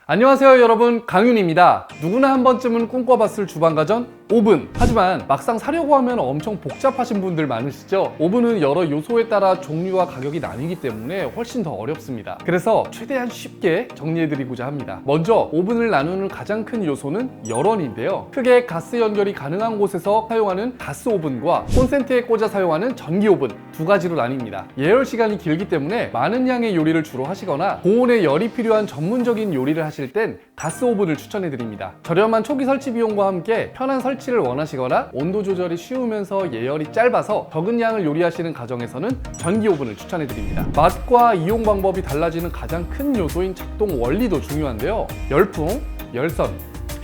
안녕하세요 여러분, 강윤입니다. 누구나 한 번쯤은 꿈꿔봤을 주방가전 오븐. 하지만 막상 사려고 하면 엄청 복잡하신 분들 많으시죠? 오븐은 여러 요소에 따라 종류와 가격이 나뉘기 때문에 훨씬 더 어렵습니다. 그래서 최대한 쉽게 정리해드리고자 합니다. 먼저 오븐을 나누는 가장 큰 요소는 열원인데요, 크게 가스 연결이 가능한 곳에서 사용하는 가스 오븐과 콘센트에 꽂아 사용하는 전기 오븐 두 가지로 나뉩니다. 예열 시간이 길기 때문에 많은 양의 요리를 주로 하시거나 고온에 열이 필요한 전문적인 요리를 하실 땐 가스 오븐을 추천해드립니다. 저렴한 초기 설치 비용과 함께 편한 설치를 원하시거나 온도 조절이 쉬우면서 예열이 짧아서 적은 양을 요리하시는 가정에서는 전기 오븐을 추천해드립니다. 맛과 이용 방법이 달라지는 가장 큰 요소인 작동 원리도 중요한데요, 열풍, 열선,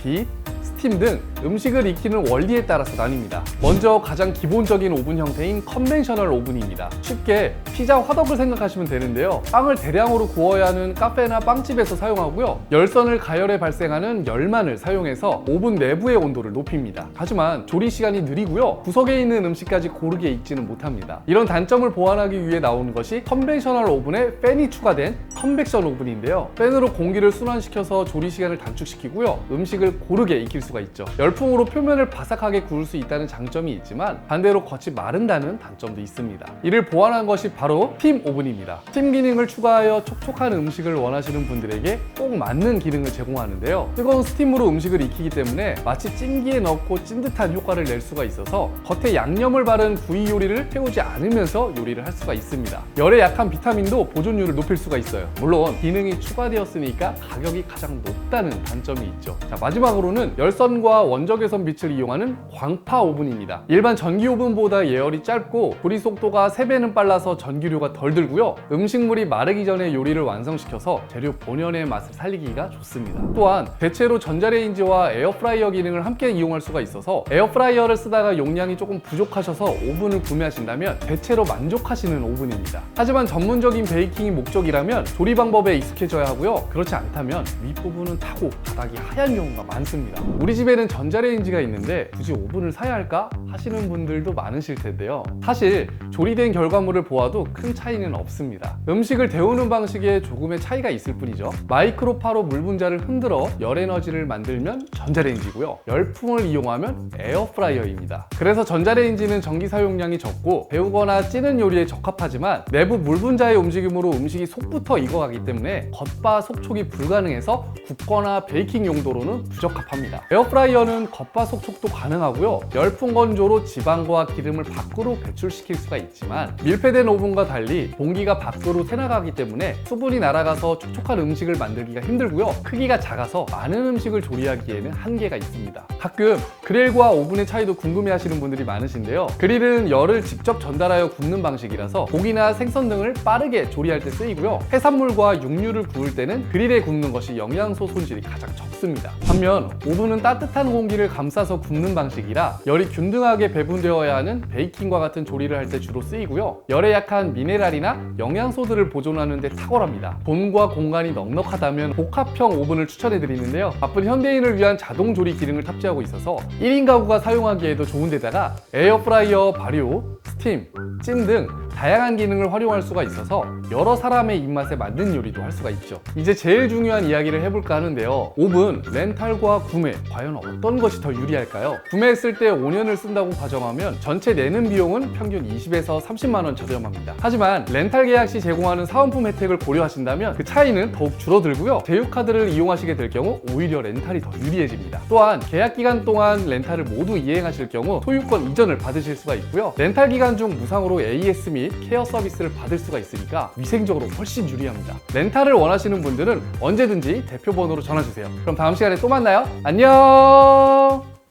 빛, 스팀 등 음식을 익히는 원리에 따라서 나뉩니다. 먼저 가장 기본적인 오븐 형태인 컨벤셔널 오븐입니다. 쉽게 피자 화덕을 생각하시면 되는데요, 빵을 대량으로 구워야 하는 카페나 빵집에서 사용하고요, 열선을 가열해 발생하는 열만을 사용해서 오븐 내부의 온도를 높입니다. 하지만 조리 시간이 느리고요, 구석에 있는 음식까지 고르게 익지는 못합니다. 이런 단점을 보완하기 위해 나오는 것이 컨벤셔널 오븐에 팬이 추가된 컨벡션 오븐인데요, 팬으로 공기를 순환시켜서 조리 시간을 단축시키고요, 음식을 고르게 익힐 수가 있죠. 열풍으로 표면을 바삭하게 구울 수 있다는 장점이 있지만 반대로 겉이 마른다는 단점도 있습니다. 이를 보완한 것이 바로 스팀 오븐입니다. 스팀 기능을 추가하여 촉촉한 음식을 원하시는 분들에게 꼭 맞는 기능을 제공하는데요, 뜨거운 스팀으로 음식을 익히기 때문에 마치 찜기에 넣고 찐 듯한 효과를 낼 수가 있어서 겉에 양념을 바른 구이 요리를 태우지 않으면서 요리를 할 수가 있습니다. 열에 약한 비타민도 보존율을 높일 수가 있어요. 물론 기능이 추가되었으니까 가격이 가장 높다는 단점이 있죠. 자, 마지막으로는 열선과 원적외선 빛을 이용하는 광파 오븐입니다. 일반 전기 오븐보다 예열이 짧고 조리 속도가 3배는 빨라서 전기료가 덜 들고요, 음식물이 마르기 전에 요리를 완성시켜서 재료 본연의 맛을 살리기가 좋습니다. 또한 대체로 전자레인지와 에어프라이어 기능을 함께 이용할 수가 있어서 에어프라이어를 쓰다가 용량이 조금 부족하셔서 오븐을 구매하신다면 대체로 만족하시는 오븐입니다. 하지만 전문적인 베이킹이 목적이라면 조리 방법에 익숙해져야 하고요, 그렇지 않다면 윗부분은 타고 바닥이 하얀 경우가 많습니다. 우리 집에는 전자레인지가 있는데 굳이 오븐을 사야 할까 하시는 분들도 많으실 텐데요, 사실 조리된 결과물을 보아도 큰 차이는 없습니다. 음식을 데우는 방식에 조금의 차이가 있을 뿐이죠. 마이크로파로 물 분자를 흔들어 열 에너지를 만들면 전자레인지고요, 열풍을 이용하면 에어프라이어입니다. 그래서 전자레인지는 전기 사용량이 적고 데우거나 찌는 요리에 적합하지만 내부 물 분자의 움직임으로 음식이 속부터 익어가기 때문에 겉바속촉이 불가능해서 굽거나 베이킹 용도로는 부적합합니다. 에어프라이어는 겉바속촉도 가능하고요, 열풍 건조로 지방과 기름을 밖으로 배출시킬 수가 있지만 밀폐된 오븐과 달리 공기가 밖으로 새나가기 때문에 수분이 날아가서 촉촉한 음식을 만들기가 힘들고요, 크기가 작아서 많은 음식을 조리하기에는 한계가 있습니다. 가끔 그릴과 오븐의 차이도 궁금해하시는 분들이 많으신데요, 그릴은 열을 직접 전달하여 굽는 방식이라서 고기나 생선 등을 빠르게 조리할 때 쓰이고요, 해산물과 육류를 구울 때는 그릴에 굽는 것이 영양소 손실이 가장 적습니다. 반면 오븐은 따뜻한 공기를 감싸서 굽는 방식이라 열이 균등하게 배분되어야 하는 베이킹과 같은 조리를 할 때 주로 쓰이고요, 열에 약한 미네랄이나 영양소들을 보존하는 데 탁월합니다. 돈과 공간이 넉넉하다면 복합형 오븐을 추천해 드리는데요, 바쁜 현대인을 위한 자동 조리 기능을 탑재하고 있어서 1인 가구가 사용하기에도 좋은데다가 에어프라이어, 발효, 스팀, 찜 등 다양한 기능을 활용할 수가 있어서 여러 사람의 입맛에 맞는 요리도 할 수가 있죠. 이제 제일 중요한 이야기를 해볼까 하는데요, 오븐, 렌탈과 구매, 과연 어떤 것이 더 유리할까요? 구매했을 때 5년을 쓴다고 가정하면 전체 내는 비용은 평균 20에서 30만 원 저렴합니다. 하지만 렌탈 계약 시 제공하는 사은품 혜택을 고려하신다면 그 차이는 더욱 줄어들고요, 제휴카드를 이용하시게 될 경우 오히려 렌탈이 더 유리해집니다. 또한 계약 기간 동안 렌탈을 모두 이행하실 경우 소유권 이전을 받으실 수가 있고요, 렌탈 기간 중 무상으로 AS 및 케어 서비스를 받을 수가 있으니까 위생적으로 훨씬 유리합니다. 렌탈을 원하시는 분들은 언제든지 대표 번호로 전화주세요. 그럼 다음 시간에 또 만나요. 안녕.